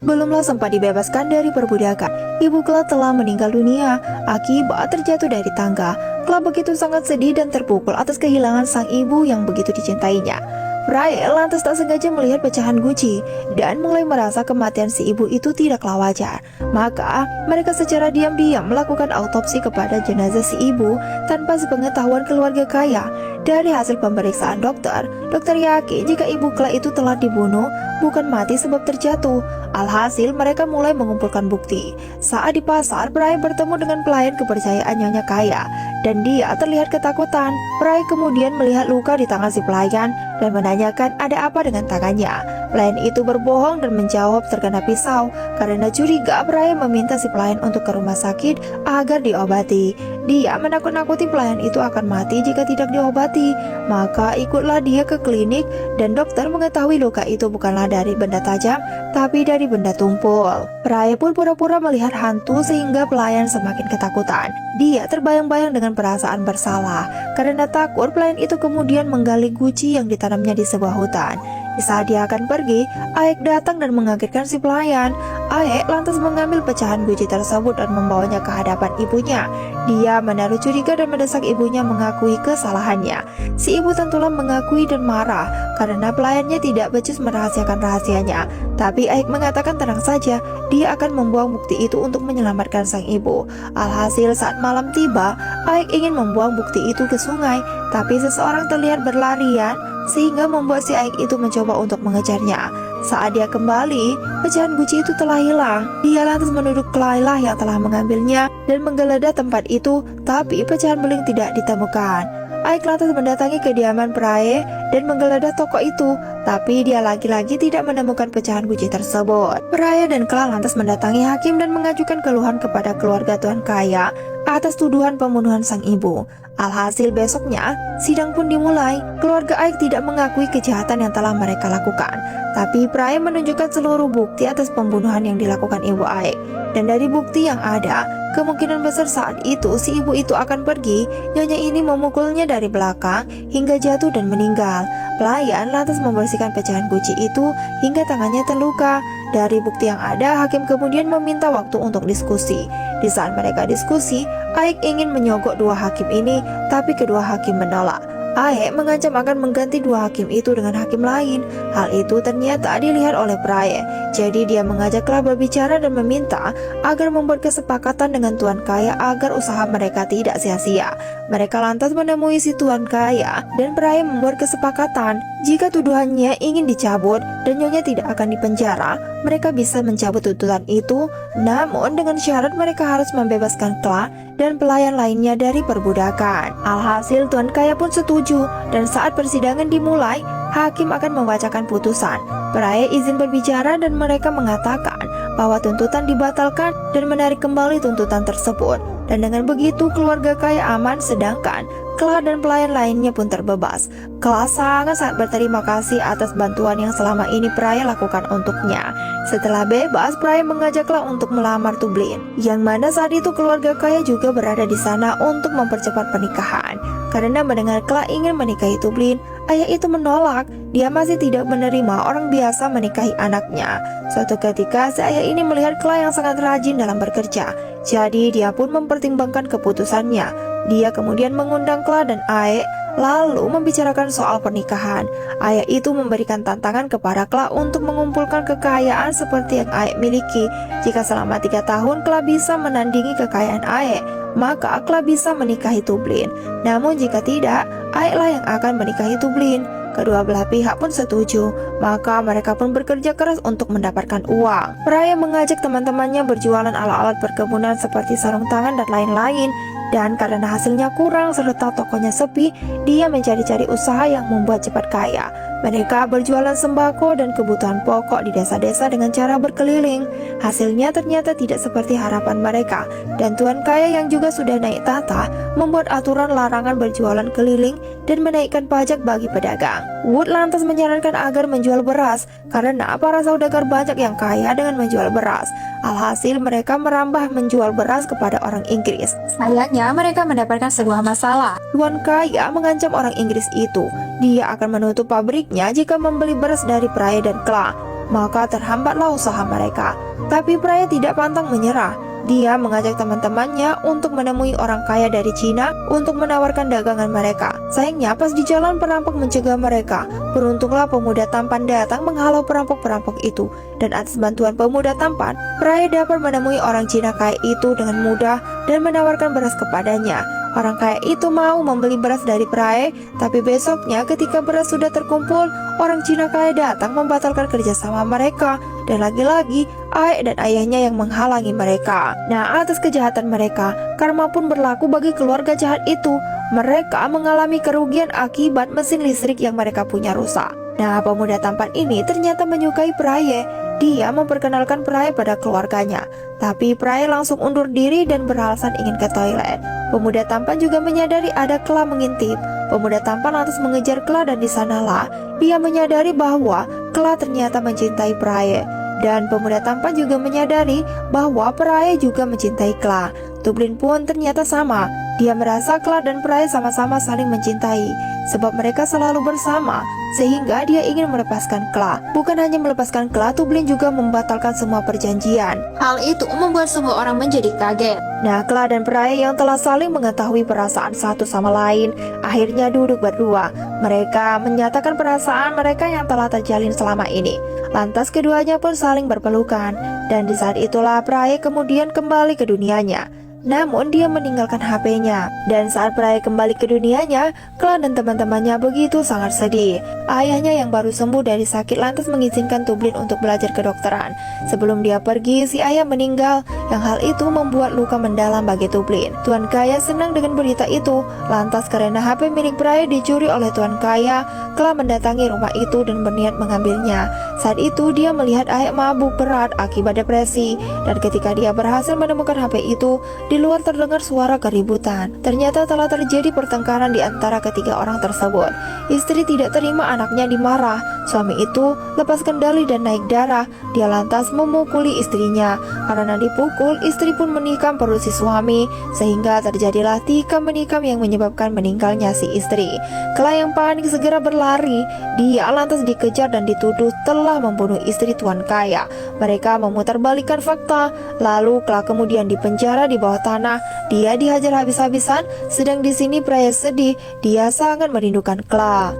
belumlah sempat dibebaskan dari perbudakan, Ibu Kla telah meninggal dunia akibat terjatuh dari tangga. Kla begitu sangat sedih dan terpukul atas kehilangan sang ibu yang begitu dicintainya. Prai lantas tak sengaja melihat pecahan guci dan mulai merasa kematian si ibu itu tidaklah wajar. Maka mereka secara diam-diam melakukan autopsi kepada jenazah si ibu tanpa sepengetahuan keluarga kaya. Dari hasil pemeriksaan dokter yakin jika Ibu Kla itu telah dibunuh, bukan mati sebab terjatuh. Alhasil mereka mulai mengumpulkan bukti. Saat di pasar, Prai bertemu dengan pelayan kepercayaan Nyonya Kaya dan dia terlihat ketakutan. Prai kemudian melihat luka di tangan si pelayan dan menanyakan ada apa dengan tangannya. Pelayan itu berbohong dan menjawab terkena pisau. Karena curiga, Prai meminta si pelayan untuk ke rumah sakit agar diobati. Dia menakut-nakuti pelayan itu akan mati jika tidak diobati. Maka ikutlah dia ke klinik dan dokter mengetahui luka itu bukanlah dari benda tajam tapi dari benda tumpul. Prai pun pura-pura melihat hantu sehingga pelayan semakin ketakutan. Dia terbayang-bayang dengan perasaan bersalah. Karena takut, pelayan itu kemudian menggali guci yang ditanamnya di sebuah hutan. Di saat dia akan pergi, Aek datang dan mengagetkan si pelayan. Aek lantas mengambil pecahan guci tersebut dan membawanya ke hadapan ibunya. Dia menaruh curiga dan mendesak ibunya mengakui kesalahannya. Si ibu tentulah mengakui dan marah karena pelayannya tidak becus merahasiakan rahasianya. Tapi Aek mengatakan tenang saja, dia akan membuang bukti itu untuk menyelamatkan sang ibu. Alhasil saat malam tiba, Aek ingin membuang bukti itu ke sungai, tapi seseorang terlihat berlarian sehingga membuat si Aek itu mencoba untuk mengejarnya. Saat dia kembali, pecahan guci itu telah hilang. Dia lantas menuduh Klayla yang telah mengambilnya dan menggeledah tempat itu, tapi pecahan beling tidak ditemukan. Aek lantas mendatangi kediaman Prai dan menggeledah toko itu, tapi dia lagi-lagi tidak menemukan pecahan guci tersebut. Prai dan Kla lantas mendatangi hakim dan mengajukan keluhan kepada keluarga Tuan Kaya atas tuduhan pembunuhan sang ibu. Alhasil besoknya, sidang pun dimulai. Keluarga Aek tidak mengakui kejahatan yang telah mereka lakukan, tapi Prai menunjukkan seluruh bukti atas pembunuhan yang dilakukan ibu Aek. Dan dari bukti yang ada, kemungkinan besar saat itu si ibu itu akan pergi. Nyonya ini memukulnya dari belakang hingga jatuh dan meninggal. Pelayan lantas membersihkan pecahan guci itu hingga tangannya terluka. Dari bukti yang ada, hakim kemudian meminta waktu untuk diskusi. Di saat mereka diskusi, Aek ingin menyogok dua hakim ini, tapi kedua hakim menolak. Aek mengancam akan mengganti dua hakim itu dengan hakim lain. Hal itu ternyata dilihat oleh Prai. Jadi dia mengajak Kla berbicara dan meminta agar membuat kesepakatan dengan Tuan Kaya agar usaha mereka tidak sia-sia. Mereka lantas menemui si Tuan Kaya dan Prai membuat kesepakatan. Jika tuduhannya ingin dicabut dan Nyonya tidak akan dipenjara, mereka bisa mencabut tuntutan itu. Namun dengan syarat mereka harus membebaskan Kla dan pelayan lainnya dari perbudakan. Alhasil Tuan Kaya pun setuju dan saat persidangan dimulai, hakim akan membacakan putusan. Prai izin berbicara dan mereka mengatakan bahwa tuntutan dibatalkan dan menarik kembali tuntutan tersebut. Dan dengan begitu keluarga Kaya aman, sedangkan Kla dan pelayan lainnya pun terbebas. Kla sangat-sangat berterima kasih atas bantuan yang selama ini Prai lakukan untuknya. Setelah bebas, Prai mengajak Kla untuk melamar Tublin, yang mana saat itu keluarga Kaya juga berada di sana untuk mempercepat pernikahan. Karena mendengar Kla ingin menikahi Tublin, ayah itu menolak. Dia masih tidak menerima orang biasa menikahi anaknya. Suatu ketika, si ayah ini melihat Kla yang sangat rajin dalam bekerja. Jadi dia pun mempertimbangkan keputusannya. Dia kemudian mengundang Kla dan Aek lalu membicarakan soal pernikahan. Ayah itu memberikan tantangan kepada Kla untuk mengumpulkan kekayaan seperti yang Aek miliki. Jika selama 3 tahun Kla bisa menandingi kekayaan Aek, maka Kla bisa menikahi Tublin. Namun jika tidak, Aeklah yang akan menikahi Tublin. Kedua belah pihak pun setuju, maka mereka pun bekerja keras untuk mendapatkan uang. Prai mengajak teman-temannya berjualan alat-alat perkebunan seperti sarung tangan dan lain-lain. Dan karena hasilnya kurang serta tokonya sepi, dia mencari-cari usaha yang membuat cepat kaya. Mereka berjualan sembako dan kebutuhan pokok di desa-desa dengan cara berkeliling. Hasilnya ternyata tidak seperti harapan mereka. Dan Tuan Kaya yang juga sudah naik tahta membuat aturan larangan berjualan keliling dan menaikkan pajak bagi pedagang. Wood lantas menyarankan agar menjual beras karena para saudagar banyak yang kaya dengan menjual beras. Alhasil mereka merambah menjual beras kepada orang Inggris. Sayangnya mereka mendapatkan sebuah masalah. Tuan Kaya mengancam orang Inggris itu. Dia akan menutup pabriknya jika membeli beras dari Prai dan Kla. maka terhambatlah usaha mereka. Tapi Praya tidak pantang menyerah. Dia mengajak teman-temannya untuk menemui orang kaya dari Cina untuk menawarkan dagangan mereka. Sayangnya pas di jalan perampok mencegah mereka. Beruntunglah pemuda tampan datang menghalau perampok-perampok itu. Dan atas bantuan pemuda tampan, Praya dapat menemui orang Cina kaya itu dengan mudah dan menawarkan beras kepadanya. Orang kaya itu mau membeli beras dari Praya, tapi besoknya ketika beras sudah terkumpul, orang Cina kaya datang membatalkan kerjasama mereka. Dan lagi-lagi, Aek dan ayahnya yang menghalangi mereka. Nah, atas kejahatan mereka, karma pun berlaku bagi keluarga jahat itu. Mereka mengalami kerugian akibat mesin listrik yang mereka punya rusak. Nah, pemuda tampan ini ternyata menyukai Praya. Dia memperkenalkan Praya pada keluarganya. Tapi Praya langsung undur diri dan beralasan ingin ke toilet. Pemuda tampan juga menyadari ada Kla mengintip. Pemuda tampan lantas mengejar Kla dan di sanalah dia menyadari bahwa Kla ternyata mencintai Praya. Dan pemuda tampan juga menyadari bahwa Praya juga mencintai Kla. Tublin pun ternyata sama. Dia merasa Kla dan Praya sama-sama saling mencintai, sebab mereka selalu bersama, sehingga dia ingin melepaskan Kla. Bukan hanya melepaskan Kla, Tublin juga membatalkan semua perjanjian. Hal itu membuat semua orang menjadi kaget. Nah, Kla dan Praya yang telah saling mengetahui perasaan satu sama lain, akhirnya duduk berdua. Mereka menyatakan perasaan mereka yang telah terjalin selama ini. Lantas keduanya pun saling berpelukan, dan di saat itulah Praya kemudian kembali ke dunianya. Namun dia meninggalkan HP-nya. Dan saat Praya kembali ke dunianya, Kla dan teman-temannya begitu sangat sedih. Ayahnya yang baru sembuh dari sakit lantas mengizinkan Tublin untuk belajar kedokteran. Sebelum dia pergi, si ayah meninggal, yang hal itu membuat luka mendalam bagi Tublin. Tuan Kaya senang dengan berita itu. Lantas karena HP milik Praya dicuri oleh Tuan Kaya, Kla mendatangi rumah itu dan berniat mengambilnya. Saat itu dia melihat ayah mabuk berat akibat depresi. Dan ketika dia berhasil menemukan HP itu, di luar terdengar suara keributan. Ternyata telah terjadi pertengkaran di antara ketiga orang tersebut. Istri tidak terima anaknya dimarah. Suami itu lepas kendali dan naik darah. Dia lantas memukuli istrinya. Karena dipukul, istri pun menikam perut si suami, sehingga terjadilah tikam menikam yang menyebabkan meninggalnya si istri. Kla yang panik segera berlari. Dia lantas dikejar dan dituduh telah membunuh istri Tuan Kaya. Mereka memutarbalikkan fakta. Lalu Kla kemudian dipenjara di bawah tanah. Dia dihajar habis-habisan. Sedang di sini Praya sedih. Dia sangat merindukan Kla.